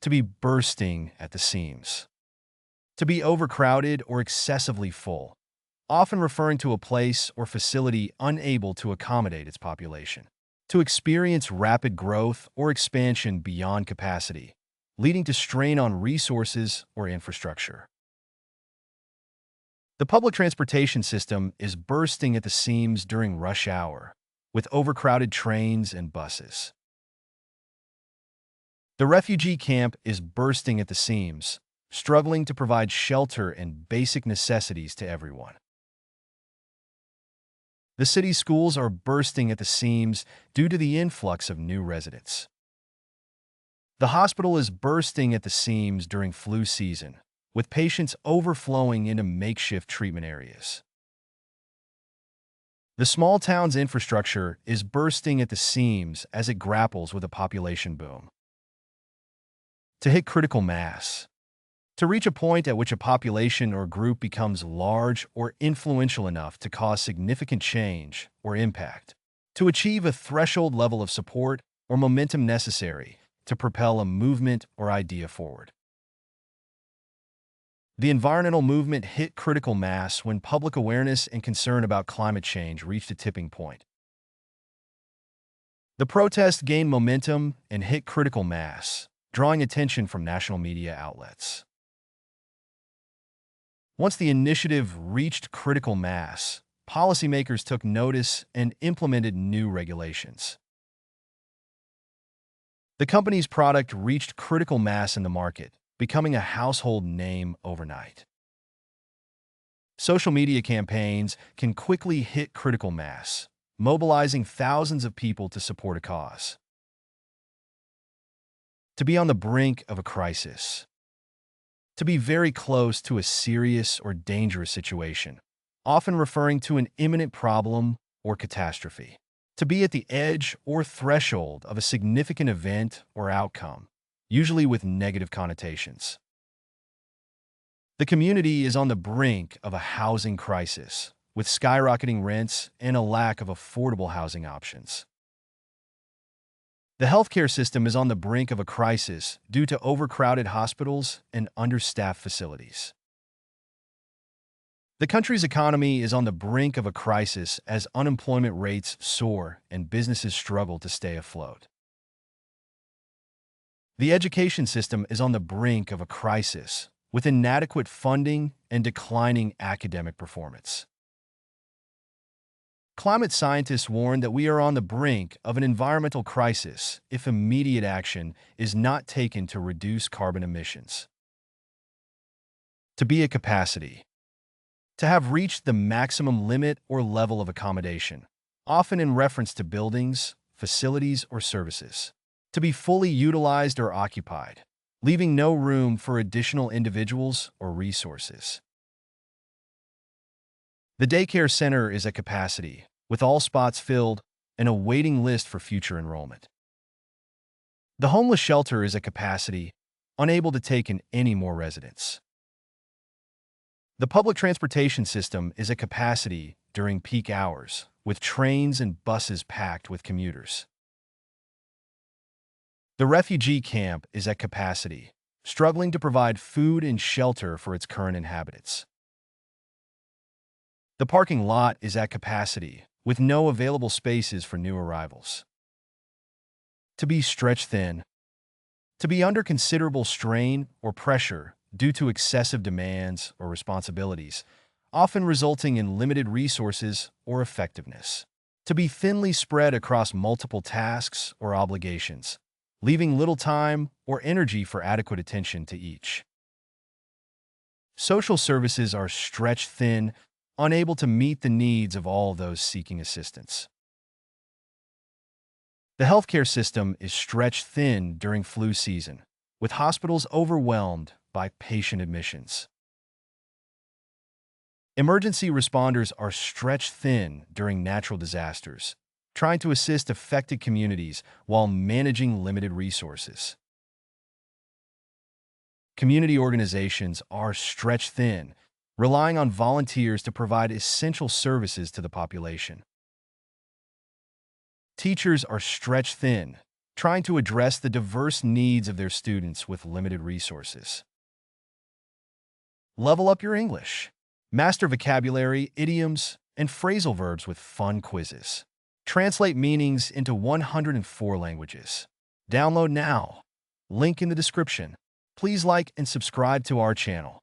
To be bursting at the seams. To be overcrowded or excessively full, often referring to a place or facility unable to accommodate its population. To experience rapid growth or expansion beyond capacity, leading to strain on resources or infrastructure. The public transportation system is bursting at the seams during rush hour, with overcrowded trains and buses. The refugee camp is bursting at the seams, struggling to provide shelter and basic necessities to everyone. The city's schools are bursting at the seams due to the influx of new residents. The hospital is bursting at the seams during flu season, with patients overflowing into makeshift treatment areas. The small town's infrastructure is bursting at the seams as it grapples with a population boom. To hit critical mass. To reach a point at which a population or group becomes large or influential enough to cause significant change or impact. To achieve a threshold level of support or momentum necessary to propel a movement or idea forward. The environmental movement hit critical mass when public awareness and concern about climate change reached a tipping point. The protest gained momentum and hit critical mass, drawing attention from national media outlets. Once the initiative reached critical mass, policymakers took notice and implemented new regulations. The company's product reached critical mass in the market, becoming a household name overnight. Social media campaigns can quickly hit critical mass, mobilizing thousands of people to support a cause. To be on the brink of a crisis. To be very close to a serious or dangerous situation, often referring to an imminent problem or catastrophe. To be at the edge or threshold of a significant event or outcome, usually with negative connotations. The community is on the brink of a housing crisis, with skyrocketing rents and a lack of affordable housing options. The healthcare system is on the brink of a crisis due to overcrowded hospitals and understaffed facilities. The country's economy is on the brink of a crisis as unemployment rates soar and businesses struggle to stay afloat. The education system is on the brink of a crisis with inadequate funding and declining academic performance. Climate scientists warn that we are on the brink of an environmental crisis if immediate action is not taken to reduce carbon emissions. To be at capacity. To have reached the maximum limit or level of accommodation, often in reference to buildings, facilities, or services. To be fully utilized or occupied, leaving no room for additional individuals or resources. The daycare center is at capacity, with all spots filled and a waiting list for future enrollment. The homeless shelter is at capacity, unable to take in any more residents. The public transportation system is at capacity during peak hours, with trains and buses packed with commuters. The refugee camp is at capacity, struggling to provide food and shelter for its current inhabitants. The parking lot is at capacity, with no available spaces for new arrivals. To be stretched thin. To be under considerable strain or pressure due to excessive demands or responsibilities, often resulting in limited resources or effectiveness. To be thinly spread across multiple tasks or obligations, leaving little time or energy for adequate attention to each. Social services are stretched thin, unable to meet the needs of all those seeking assistance. The healthcare system is stretched thin during flu season, with hospitals overwhelmed by patient admissions. Emergency responders are stretched thin during natural disasters, trying to assist affected communities while managing limited resources. Community organizations are stretched thin, relying on volunteers to provide essential services to the population. Teachers are stretched thin, trying to address the diverse needs of their students with limited resources. Level up your English. Master vocabulary, idioms, and phrasal verbs with fun quizzes. Translate meanings into 104 languages. Download now. Link in the description. Please like and subscribe to our channel.